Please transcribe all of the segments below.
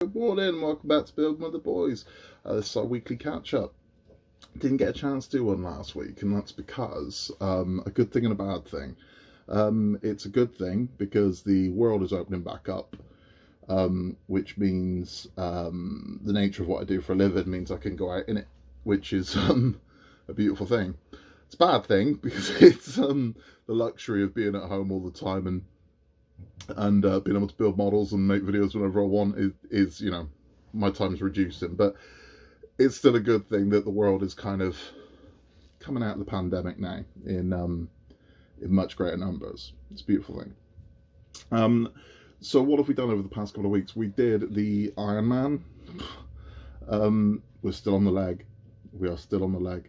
Good morning, welcome back to Build with the Boys. This is our weekly catch-up. Didn't get a chance to do one last week, and that's because a good thing and a bad thing. It's a good thing because the world is opening back up, which means the nature of what I do for a living means I can go out in it, which is a beautiful thing. It's a bad thing because it's the luxury of being at home all the time and being able to build models and make videos whenever I want is you know, my time's reducing. But it's still a good thing that the world is kind of coming out of the pandemic now in much greater numbers. It's a beautiful thing. So what have we done over the past couple of weeks? We did the Ironman. We're still on the leg. We are still on the leg.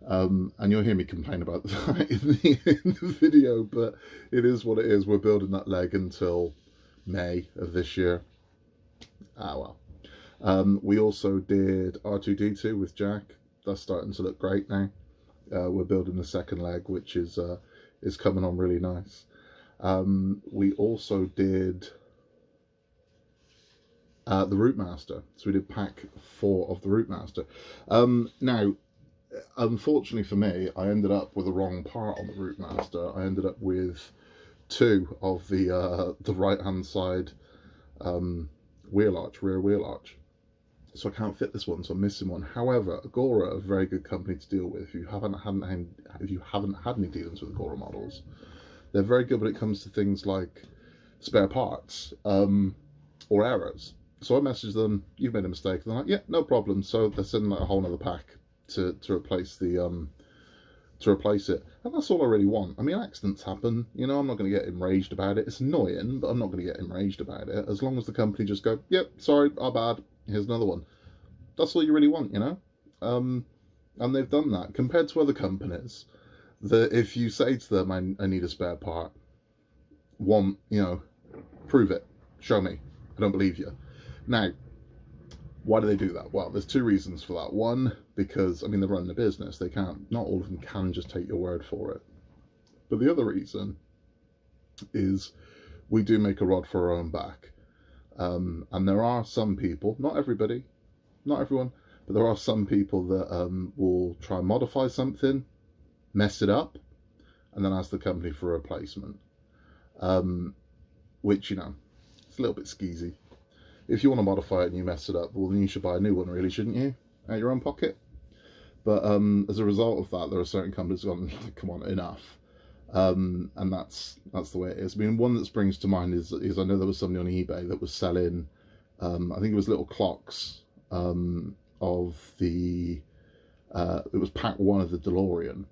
And you'll hear me complain about that in the video, but it is what it is. We're building that leg until May of this year. Well. We also did R2-D2 with Jack. That's starting to look great now. We're building the second leg, which is coming on really nice. We also did the Routemaster. So we did pack 4 of the Routemaster. Now, unfortunately for me, I ended up with the wrong part on the Routemaster. I ended up with 2 of the right-hand side wheel arch, rear wheel arch. So I can't fit this one, so I'm missing one. However, Agora are a very good company to deal with. If you haven't had any dealings with Agora models, they're very good when it comes to things like spare parts or errors. So I messaged them, you've made a mistake, and they're like, yeah, no problem. So they're sending like a whole other pack to replace the to replace it, and that's all I really want. I mean, accidents happen, you know, I'm not going to get enraged about it. It's annoying, but I'm not going to get enraged about it, as long as the company just go, yep, sorry, our bad, here's another one. That's all you really want, you know. And they've done that compared to other companies that if you say to them, I need a spare part, you know, prove it, show me, I don't believe you. Now, why do they do that? Well, there's 2 reasons for that. One, because, I mean, they're running a business. They can't, not all of them can just take your word for it. But the other reason is we do make a rod for our own back. And there are some people, not everybody, not everyone, but there are some people that will try and modify something, mess it up, and then ask the company for a replacement. Which, you know, it's a little bit skeezy. If you want to modify it and you mess it up, well, then you should buy a new one, really, shouldn't you? Out of your own pocket. But as a result of that, there are certain companies going, come on, enough. And that's the way it is. I mean, one that springs to mind is I know there was somebody on eBay that was selling, I think it was little clocks of the, it was pack 1 of the DeLorean.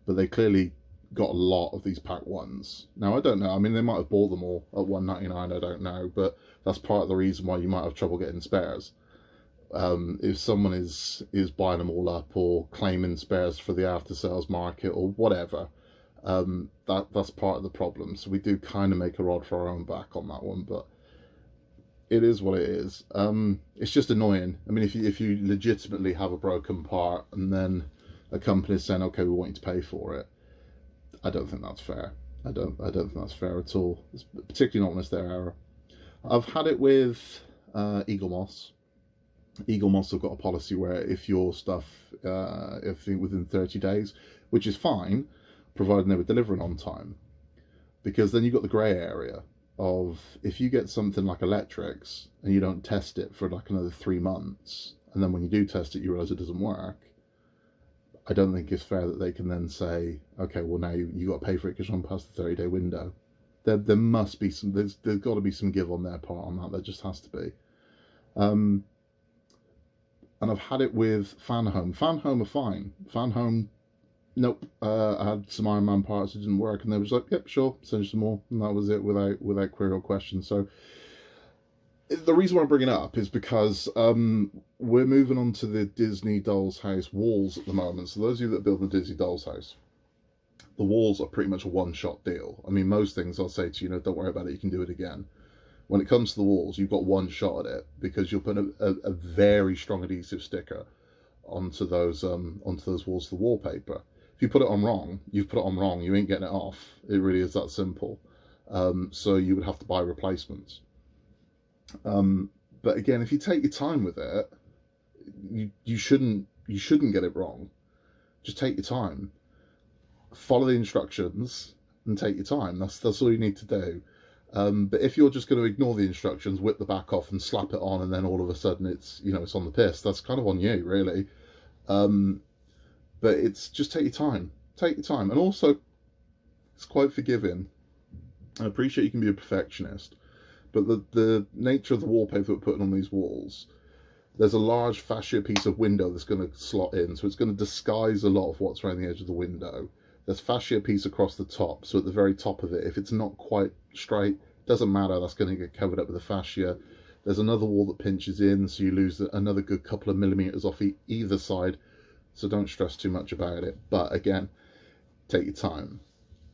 But they clearly got a lot of these pack 1s. Now, I don't know. I mean, they might have bought them all at $1.99, I don't know. But that's part of the reason why you might have trouble getting spares. If someone is buying them all up or claiming spares for the after sales market or whatever, that's part of the problem. So we do kind of make a rod for our own back on that one, but it is what it is. It's just annoying. I mean, if you legitimately have a broken part and then a company is saying, okay, we want you to pay for it, I don't think that's fair. I don't think that's fair at all. It's particularly not when it's their error. I've had it with Eagle Moss. Eagle Moss have got a policy where if your stuff, if within 30 days, which is fine, providing they were delivering on time, because then you've got the grey area of if you get something like electrics and you don't test it for like another 3 months, and then when you do test it, you realise it doesn't work. I don't think it's fair that they can then say, okay, well now you got to pay for it because you're on past the 30-day window. There must be some, there's got to be some give on their part on that. There just has to be. And I've had it with Fan Home. Fan Home are fine. Fan Home, nope. I had some Iron Man parts that didn't work, and they were just like, yep, sure, send you some more, and that was it, without query or question. So the reason why I'm bringing it up is because we're moving on to the Disney Doll's House walls at the moment. So those of you that build the Disney Doll's House, the walls are pretty much a one-shot deal. I mean, most things I'll say to you, don't worry about it, you can do it again. When it comes to the walls, you've got one shot at it because you'll put a very strong adhesive sticker onto those walls, the wallpaper. If you put it on wrong, you've put it on wrong. You ain't getting it off. It really is that simple. So you would have to buy replacements. But again, if you take your time with it, you shouldn't get it wrong. Just take your time, follow the instructions, and take your time. That's all you need to do. But if you're just going to ignore the instructions, whip the back off and slap it on, and then all of a sudden it's, you know, it's on the piss, that's kind of on you, really. But it's just take your time. Take your time. And also, it's quite forgiving. I appreciate you can be a perfectionist, but the nature of the wallpaper we're putting on these walls, there's a large fascia piece of window that's going to slot in, so it's going to disguise a lot of what's around the edge of the window. There's fascia piece across the top, so at the very top of it, if it's not quite straight, doesn't matter, that's going to get covered up with the fascia. There's another wall that pinches in, so you lose another good couple of millimeters off either side, so don't stress too much about it. But again, take your time.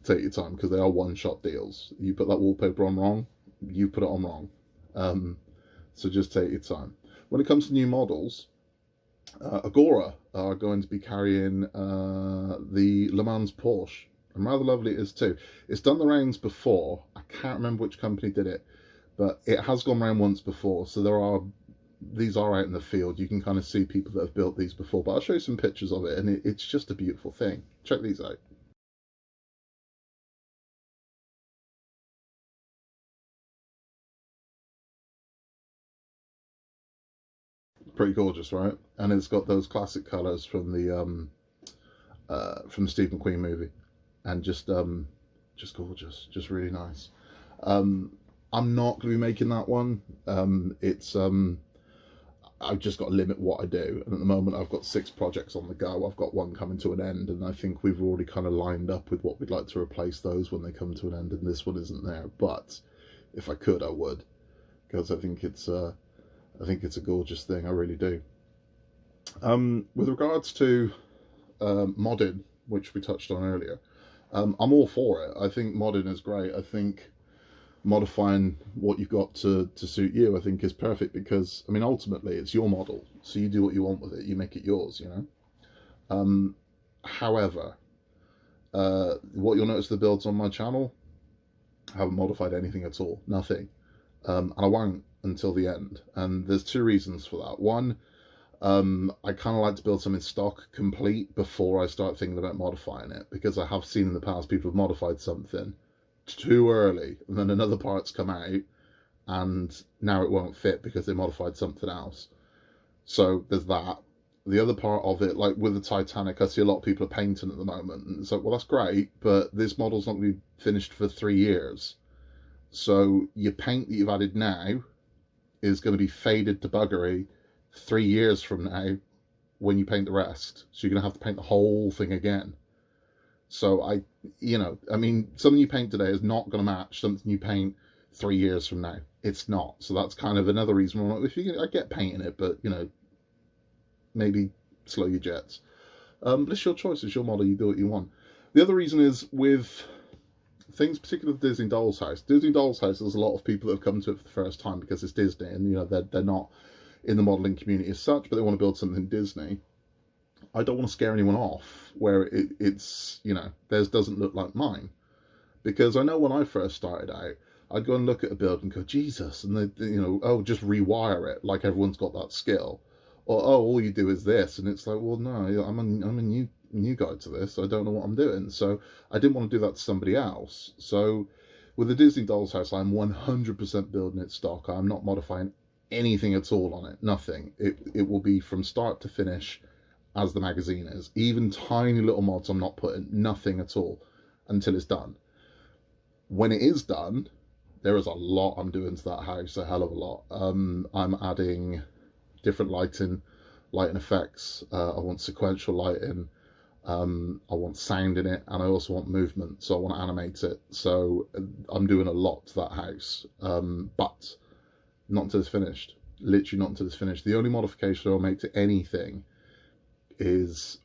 Take your time, because they are one-shot deals. You put that wallpaper on wrong, you put it on wrong. So just take your time. When it comes to new models, Agora are going to be carrying the Le Mans Porsche, and rather lovely it is too. It's done the rounds before. I can't remember which company did it, but it has gone round once before, so these are out in the field. You can kind of see people that have built these before, but I'll show you some pictures of it, and it's just a beautiful thing. Check these out. Pretty gorgeous, right? And it's got those classic colours from the Steve McQueen movie, and just gorgeous, just really nice. I'm not going to be making that one. I've just got to limit what I do, and at the moment I've got 6 projects on the go. I've got one coming to an end, and I think we've already kind of lined up with what we'd like to replace those when they come to an end, and this one isn't there. But if I could, I would, because I think it's a gorgeous thing. I really do. With regards to modding, which we touched on earlier, I'm all for it. I think modding is great. I think modifying what you've got to suit you, I think, is perfect, because, I mean, ultimately it's your model, so you do what you want with it, you make it yours, you know. However, what you'll notice the builds on my channel, I haven't modified anything at all, nothing, and I won't until the end, and there's 2 reasons for that. One, I kind of like to build something stock complete before I start thinking about modifying it, because I have seen in the past people have modified something too early, and then another part's come out and now it won't fit because they modified something else. So there's that. The other part of it, like with the Titanic, I see a lot of people are painting at the moment, and it's like, well, that's great, but this model's not going to be finished for 3 years. So your paint that you've added now is going to be faded to buggery 3 years from now when you paint the rest. So you're going to have to paint the whole thing again. So I mean, something you paint today is not going to match something you paint 3 years from now. It's not. So that's kind of another reason why, I get painting it, but, you know, maybe slow your jets. But it's your choice, it's your model, you do what you want. The other reason is with things, particularly the Disney Doll's House. Disney Doll's House, there's a lot of people that have come to it for the first time because it's Disney, and, you know, they're not in the modelling community as such, but they want to build something Disney. I don't want to scare anyone off where it's, you know, theirs doesn't look like mine. Because I know when I first started out, I'd go and look at a build and go, Jesus, and they, you know, oh, just rewire it, like everyone's got that skill. Or, oh, all you do is this. And it's like, well, no, I'm a new guy to this. I don't know what I'm doing. So I didn't want to do that to somebody else. So with the Disney Doll's House, I'm 100% building it stock. I'm not modifying anything at all on it. Nothing. It will be from start to finish as the magazine is. Even tiny little mods I'm not putting, nothing at all until it's done. When it is done, there is a lot I'm doing to that house, a hell of a lot. I'm adding different lighting effects. I want sequential lighting. I want sound in it, and I also want movement, so I want to animate it. So I'm doing a lot to that house, but not until it's finished. Literally not until it's finished. The only modification I'll make to anything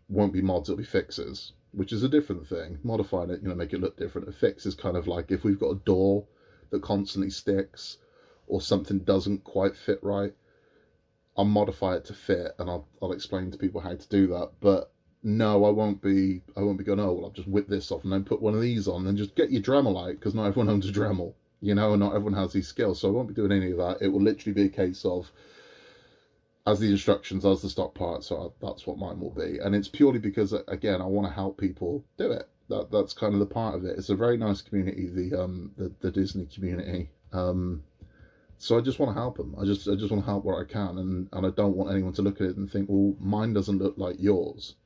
won't be mods, it'll be fixes, which is a different thing. Modifying it, you know, make it look different. A fix is kind of like if we've got a door that constantly sticks or something doesn't quite fit right, I'll modify it to fit, and I'll explain to people how to do that. But no, I won't be going, oh, well, I'll just whip this off and then put one of these on, and just get your Dremel out, because not everyone owns a Dremel. you know, and not everyone has these skills. So I won't be doing any of that. It will literally be a case of, as the instructions, as the stock parts are, that's what mine will be. And it's purely because, again, I want to help people do it. That's kind of the part of it. It's a very nice community, the Disney community. So I just want to help them. I just want to help where I can, and I don't want anyone to look at it and think, well, mine doesn't look like yours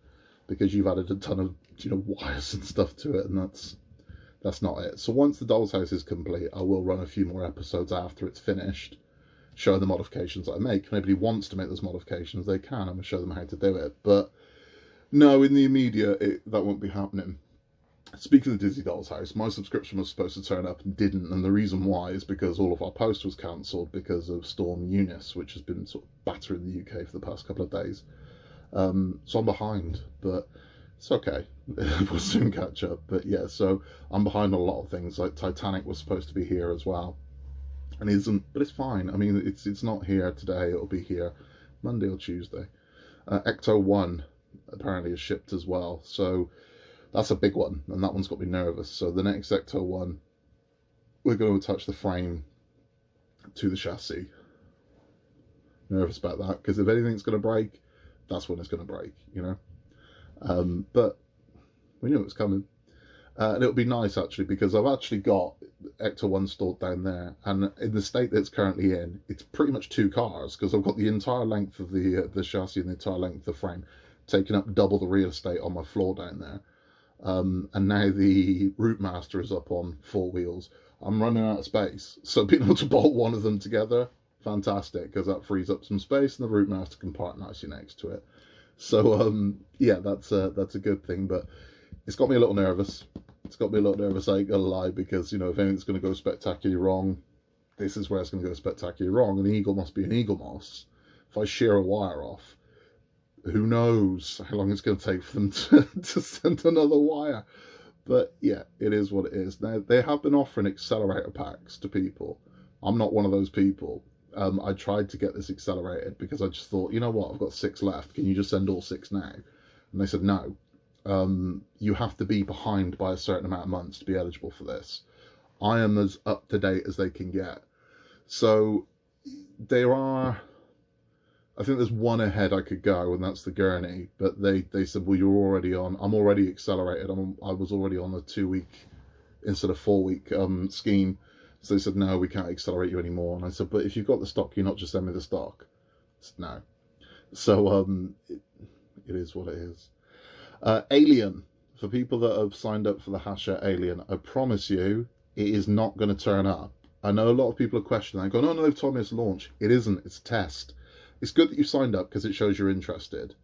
because you've added a ton of, you know, wires and stuff to it, and that's not it. So once the doll's house is complete, I will run a few more episodes after it's finished, show the modifications that I make. If anybody wants to make those modifications, they can. I'm going to show them how to do it. But no, in the immediate, that won't be happening. Speaking of the Disney Doll's House, my subscription was supposed to turn up and didn't, and the reason why is because all of our post was cancelled because of Storm Eunice, which has been sort of battering the UK for the past couple of days. So I'm behind, but it's okay. We'll soon catch up. But yeah, so I'm behind on a lot of things. Like Titanic was supposed to be here as well, and isn't, but it's fine. I mean, it's not here today. It'll be here Monday or Tuesday. Ecto 1 apparently is shipped as well, so that's a big one, and that one's got me nervous. So the next Ecto 1, we're going to attach the frame to the chassis. Nervous about that, because if anything's going to break, that's when it's going to break, you know. But we knew it was coming. And it'll be nice, actually, because I've actually got Ecto 1 stored down there, and in the state that it's currently in, it's pretty much 2 cars, because I've got the entire length of the chassis and the entire length of the frame, taking up double the real estate on my floor down there. And now the Route Master is up on 4 wheels. I'm running out of space, so being able to bolt one of them together, fantastic, because that frees up some space, and the Route Master can park nicely next to it. So yeah, that's a good thing, but it's got me a little nervous. It's got me a little nervous, I ain't gonna lie, because, you know, if anything's going to go spectacularly wrong, this is where it's going to go spectacularly wrong, and the eagle must be an eagle moss. If I shear a wire off, who knows how long it's going to take for them to send another wire. But yeah, it is what it is. Now, they have been offering accelerator packs to people. I'm not one of those people. I tried to get this accelerated because I just thought, you know what, I've got 6 left. Can you just send all 6 now? And they said, no. You have to be behind by a certain amount of months to be eligible for this. I am as up to date as they can get. So there are, I think there's one ahead I could go, and that's the gurney. But they said, well, you're already on. I'm already accelerated. I was already on a 2-week instead of 4-week scheme. So they said, no, we can't accelerate you anymore. And I said, but if you've got the stock, you're not just send me the stock. Said, no. So it is what it is. Alien, for people that have signed up for the Hasher Alien, I promise you, it is not going to turn up. I know a lot of people are questioning. They go, no, they've told me it's launch. It isn't. It's a test. It's good that you've signed up because it shows you're interested,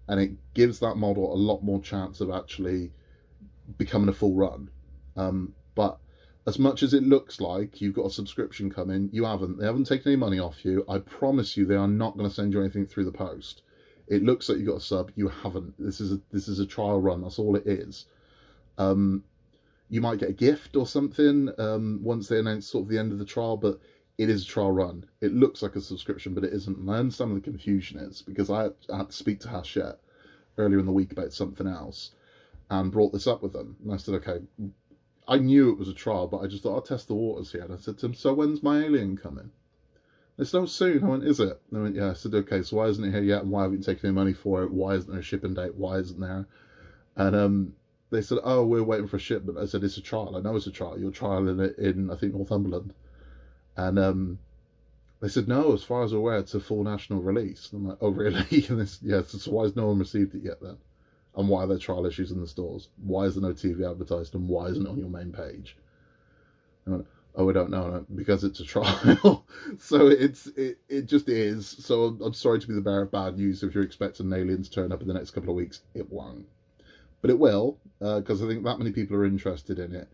and it gives that model a lot more chance of actually becoming a full run. But as much as it looks like you've got a subscription coming, you haven't. They haven't taken any money off you. I promise you, they are not going to send you anything through the post. It looks like you got a sub. You haven't. This is a trial run. That's all it is. You might get a gift or something once they announce sort of the end of the trial, but it is a trial run. It looks like a subscription, but it isn't. And I understand where the confusion is, because I had to speak to Hachette earlier in the week about something else and brought this up with them. And I said, okay, I knew it was a trial, but I just thought I'd test the waters here. And I said to them, so when's my alien coming? They said, oh, soon. I went, is it? And I went, yeah. I said, okay, so why isn't it here yet? And why haven't you taken any money for it? Why isn't there a shipping date? Why isn't there? And they said, oh, we're waiting for a shipment. I said, it's a trial. I know it's a trial. You're trialing it in, I think, Northumberland. And they said, no, as far as I'm aware, it's a full national release. And I'm like, oh, really? And this, yeah, so why has no one received it yet then? And why are there trial issues in the stores? Why is there no TV advertised? And why isn't it on your main page? And I went, oh, we don't know, because it's a trial. So it just is. So I'm sorry to be the bearer of bad news. If you're expecting an alien to turn up in the next couple of weeks, it won't. But it will, because I think that many people are interested in it.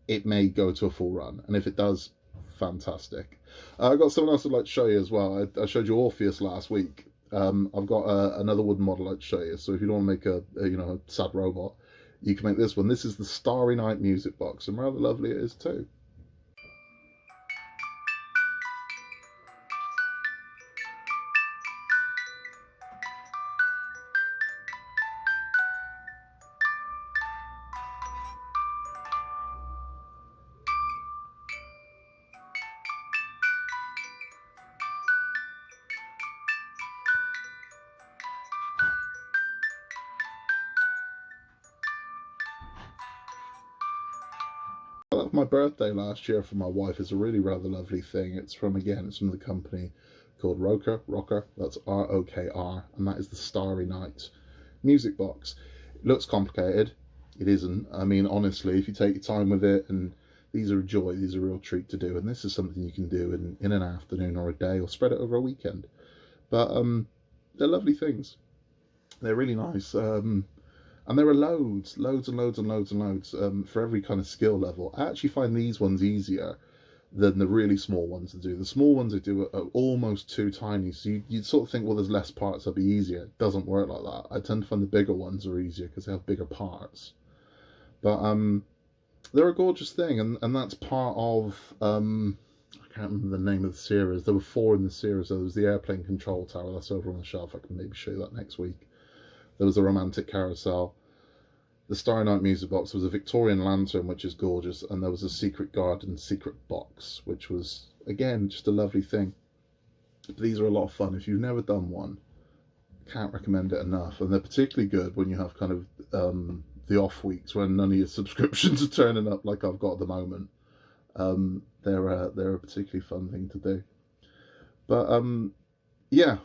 It may go to a full run. And if it does, fantastic. I've got something else I'd like to show you as well. I showed you Orpheus last week. I've got another wooden model I'd like to show you. So if you don't want to make a sad robot, you can make this one. This is the Starry Night music box, and rather lovely it is too. that for my birthday last year for my wife. It's a really rather lovely thing. It's from the company called rokr, that's R-O-K-R, and that is the Starry Night music box. It looks complicated. It isn't. I mean, honestly, if you take your time with it, and these are a joy, these are a real treat to do, and this is something you can do in an afternoon or a day, or spread it over a weekend. But they're lovely things. They're really nice. And there are loads for every kind of skill level. I actually find these ones easier than the really small ones to do. The small ones I do are almost too tiny, so you'd sort of think, well, there's less parts, that'll be easier. It doesn't work like that. I tend to find the bigger ones are easier because they have bigger parts. But they're a gorgeous thing, and that's part of, I can't remember the name of the series. There were 4 in the series. There was the airplane control tower, that's over on the shelf. I can maybe show you that next week. There was a romantic carousel. The Starry Night music box. There was a Victorian lantern, which is gorgeous, and there was a secret garden secret box, which was, again, just a lovely thing. But these are a lot of fun. If you've never done one, can't recommend it enough. And they're particularly good when you have kind of the off weeks when none of your subscriptions are turning up like I've got at the moment. They're a particularly fun thing to do. But yeah,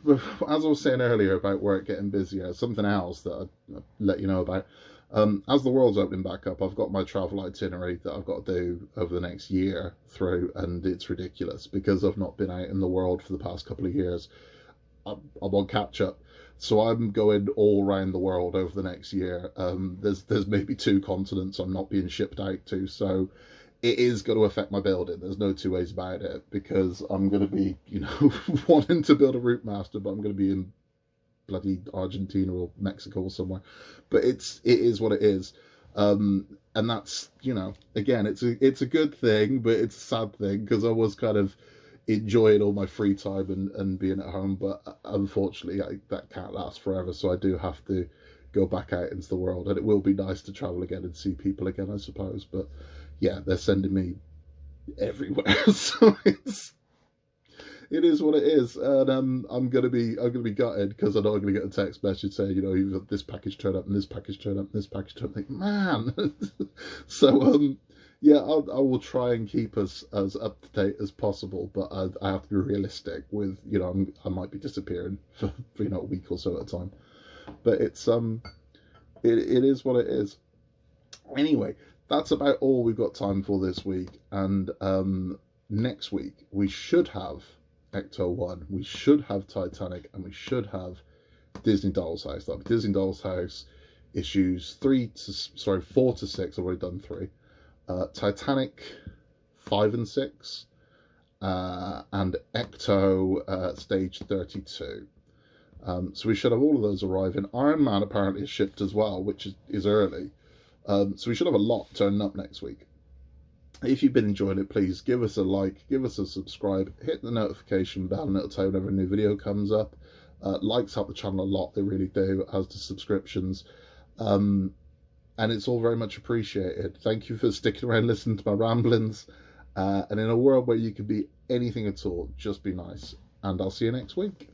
as I was saying earlier about work getting busier, something else that I'll let you know about. As the world's opening back up, I've got my travel itinerary that I've got to do over the next year through, and it's ridiculous because I've not been out in the world for the past couple of years. I'm on catch up, so I'm going all around the world over the next year. There's maybe 2 continents I'm not being shipped out to, so it is going to affect my building. There's no 2 ways about it, because I'm going to be, you know, wanting to build a Route Master, but I'm going to be in bloody Argentina or Mexico or somewhere. But it is what it is. And that's, you know, again, it's a good thing, but it's a sad thing, because I was kind of enjoying all my free time and being at home, but unfortunately that can't last forever, so I do have to go back out into the world, and it will be nice to travel again and see people again, I suppose. But yeah, they're sending me everywhere, so it is what it is, and I'm gonna be gutted, because I know I'm gonna get a text message saying, you know, you've got this package turned up and this package turned up and this package turned up. Like, man. So yeah, I will try and keep us as up to date as possible, but I have to be realistic with, you know, I might be disappearing for you know, a week or so at a time. But it's it is what it is. Anyway, that's about all we've got time for this week, and next week we should have Ecto 1, we should have Titanic, and we should have Disney Doll's House. That'll be Disney Doll's House issues 4 to 6. I've already done 3. Titanic 5 and 6, and Ecto stage 32. So we should have all of those arriving. Iron Man apparently is shipped as well, which is early. So we should have a lot turning up next week. If you've been enjoying it, please give us a like, give us a subscribe, hit the notification bell, and it'll tell you whenever a new video comes up. Likes help the channel a lot, they really do, as do subscriptions. And it's all very much appreciated. Thank you for sticking around listening to my ramblings. And in a world where you can be anything at all, just be nice. And I'll see you next week.